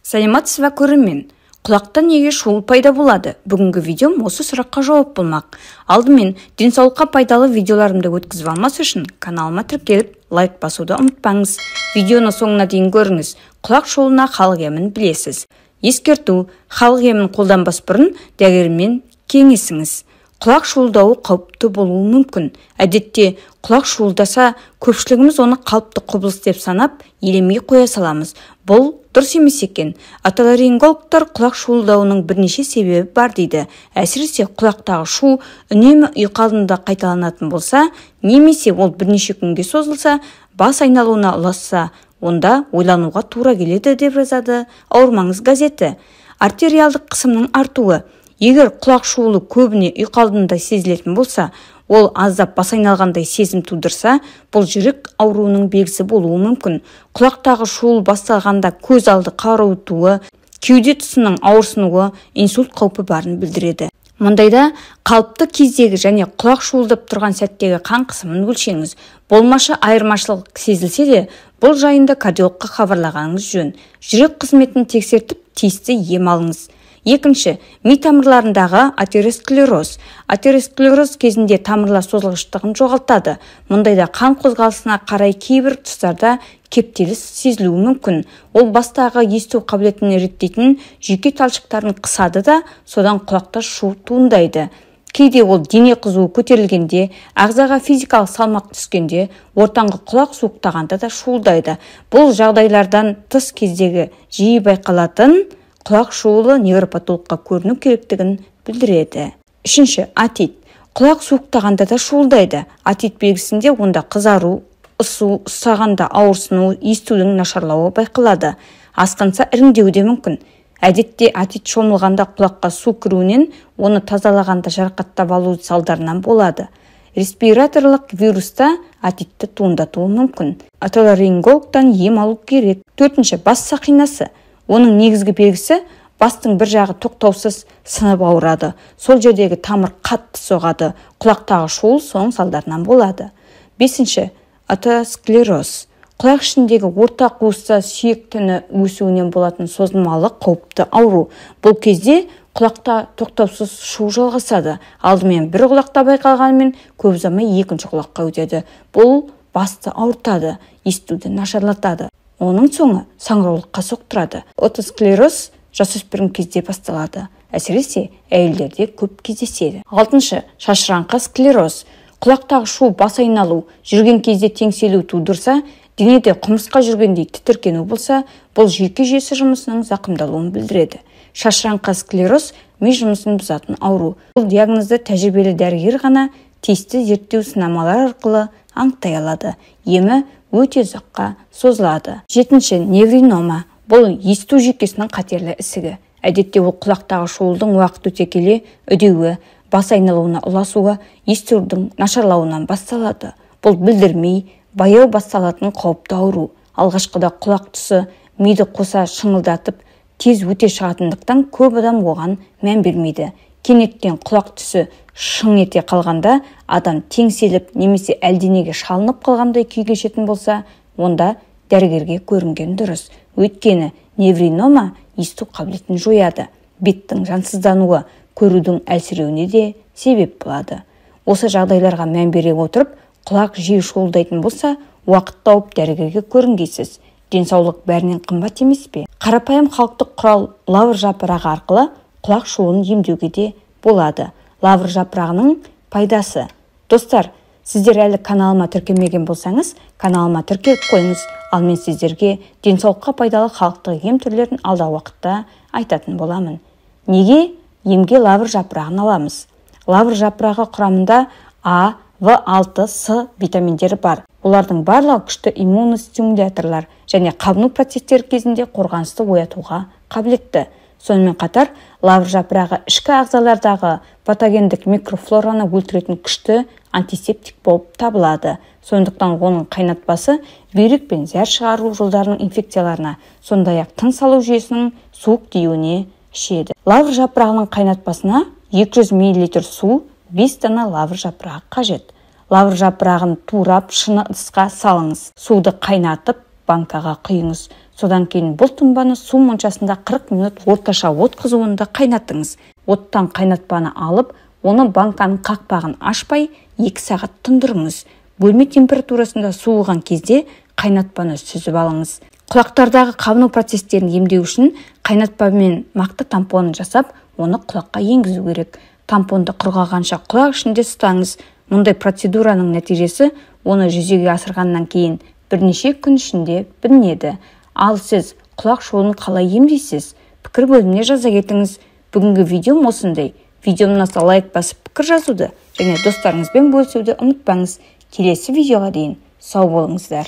Саламатсыз ба көрермен? Құлақта неге шуыл пайда болады? Бүгінгі видеом осы сұраққа жауап болмақ. Алдымен денсаулыққа пайдалы видеоларымды өткізіп алмас үшін каналыма тіркеліп, лайк басуды ұмытпаңыз. Видеоны соңына дейін көріңіз. Құлақ шуылына халық емін білесіз. Ескерту: халық емін қолданбас бұрын дәрігермен кеңесіңіз. Құлақ шуылдауы қауіпті болуы мүмкін. Әдетте құлақ шуылдаса, көпшілігіміз оны қалыпты құбылыс деп санап, елемей қоя саламыз. Бұл дұрыс емес екен. Отоларингологтар құлақ шуылдауының бірнеше себебі бар дейді. Әсіресе құлақтағы шу үнемі ұйқы алдында қайталанатын болса, немесе ол бірнеше күнге созылса, бас айналуына ұласса, онда ойлануға тура келеді деп жазады Ауырмаңыз газеті. Артериалдық қысымның артуы: егер құлақ шуылы көбіне ұйқы алдында сезілетін болса, ол аздап бас айналғандай сезім тудырса, бұл жүрек ауруының белгісі болуы мүмкін. Құлақтағы шуыл басталғанда көз алды қарауытуы, кеуде тұсының ауырсынуы, инсульт қаупі барын білдіреді. Мұндайда қалыпты кездегі және құлақ шуылдап тұрған сәттегі қан қысымын өлшеңіз. Болмашы айырмашылық сезілсе де, бұл жайында кардиологқа хабарлағаныңыз жөн. Жүрек қызметін тексертіп, тиісті ем алыңыз. Екінші, ми тамырларындағы атеросклероз. Атеросклероз кезінде тамырлар созылғыштығын жоғалтады. Мұндайда қан қозғалысына қарай кейбір тұстарда кептеліс сезілуі мүмкін. Ол бастағы есту қабілетін реттейтін жүйке талшықтарын қысады да, содан құлақта шу туындайды. Кейде ол дене қызуы көтерілгенде, ағзаға физикалық салмақ түскенде, ортаңғы құлақ суықтағанда да шуылдайды. Бұл жағдайлардан тыс кездегі жиі байқалатын құлақ шуылы невропатологқа көріну керектігін білдіреді. Үшінші, отит. Құлақ суықтағанда да шуылдайды. Отит белгісінде онда қызару, ысу, ұстағанда ауырсыну, естудің нашарлауы байқалады. Асқанса іріңдеуі де мүмкін. Әдетте отит шомылғанда құлаққа су кіруінен, оны тазалағанда жарақаттап алу салдарынан болады. Респираторлық вируста отитті туындатуы мүмкін. Отоларингологтан ем алу керек. Төртінші, бас сақинасы. Оның негізгі белгісі бастың бір жағы тоқтаусыз сынып ауырады. Сол жердегі тамыр қатты соғады. Құлақтағы шуыл соның салдарынан болады. Бесінші, атосклероз. Құлақ ішіндегі орта қуыста сүйек тіні өсуінен болатын созылмалы қауіпті ауру. Бұл кезде құлақта тоқтаусыз шу жалғасады. Алдымен бір құлақта байқалғанымен, көп ұзамай екінші құлаққа өтеді. Бұл басты ауыртады, естуді нашарлатады. Оның соңы саңыраулыққа соқтырады. Отосклероз жасөспірім кезде басталады. Әсіресе әйелдерде көп кездеседі. Алтыншы, шашыраңқы склероз. Құлақтағы шу бас айналу, жүрген кезде теңселу тудырса, денеде құмырсқа жүргендей тітіркену болса, бұл жүйке жүйесі жұмысының зақымдалуын білдіреді. Шашыраңқы склероз ми жұмысын бұзатын ауру. Бұл диагнозды тәжірибелі дәрігер ғана тиісті зерттеу сынамалар арқылы анықтай алады. Емі өте ұзаққа созылады. Жетінші, невринома. Бұл есту жүйкесінің қатерлі ісігі. Әдетте ол құлақтағы шуылдың уақыт өте келе үдеуі, бас айналуына ұласуы, естудің нашарлауынан басталады. Бұл білдірмей, баяу басталатын қауіпті ауру. Алғашқыда құлақ тұсы миды қоса шыңылдатып, тез өте шығатындықтан көп адам оған мән бермейді. Кенеттен құлақ түсі шың ете қалғанда, адам теңселіп немесе әлденеге шалынып қалғандай күй кешетін болса, онда дәрігерге көрінген дұрыс. Өйткені невринома есту қабілетін жояды. Беттің жансыздануы, көрудің әлсіреуіне де себеп болады. Осы жағдайларға мән бере отырып, құлақ жиі шуылдайтын болса, уақыт тауып дәрігерге көрінгейсіз. Денсаулық бәрінен қымбат емес пе? Қарапайым халықтық құрал лавр жапырағы арқылы құлақ шуылын емдеуге де болады. Лавр жапырағының пайдасы. Достар, сіздер әлі каналыма тіркелмеген болсаңыз, каналыма тіркеліп қойыңыз. Ал мен сіздерге денсаулыққа пайдалы халықтық ем түрлерін алдағы уақытта айтатын боламын. Неге емге лавр жапырағын аламыз? Лавр жапырағы құрамында А, В6, С витаминдері бар. Олардың барлығы күшті иммуностимуляторлар және қабыну процестері кезінде қорғанысты оятуға қабілетті. Сонымен қатар, лавр жапырағы ішкі ағзалардағы патогендік микрофлораны өлтіретін күшті антисептик болып табылады. Сондықтан оның қайнатпасы бүйрек пен зәр шығару жолдарының инфекцияларына, сондай-ақ тыныс алу жүйесінің суық тиюіне ішеді. Лавр жапырағының қайнатпасына 200 мл су, 5 дана лавр жапырағы қажет. Лавр жапырағын турап шыны ыдысқа салыңыз. Суды қайнатып, банкаға құйыңыз. Содан кейін бұл тұнбаны су моншасында 40 минут орташа от қызуында қайнатыңыз. Оттан қайнатпаны алып, оны банканың қақпағын ашпай 2 сағат тұндырыңыз. Бөлме температурасында суыған кезде қайнатпаны сүзіп алыңыз. Құлақтардағы қабыну процестерін емдеу үшін қайнатпамен мақты тампонын жасап, оны құлаққа енгізу керек. Тампонды құрғағанша құлақ ішінде ұстаңыз. Мұндай процедураның нәтижесі оны жүзеге асырғаннан кейін бірнеше күн ішінде білінеді. Ал сіз құлақ шуылын қалай емдейсіз? Пікір бөліміне жаза кетіңіз. Бүгінгі видеом осындай. Видеом ұнаса лайк басып пікір жазуды және достарыңызбен бөлісуді ұмытпаңыз. Келесі видеоға дейін сау болыңыздар.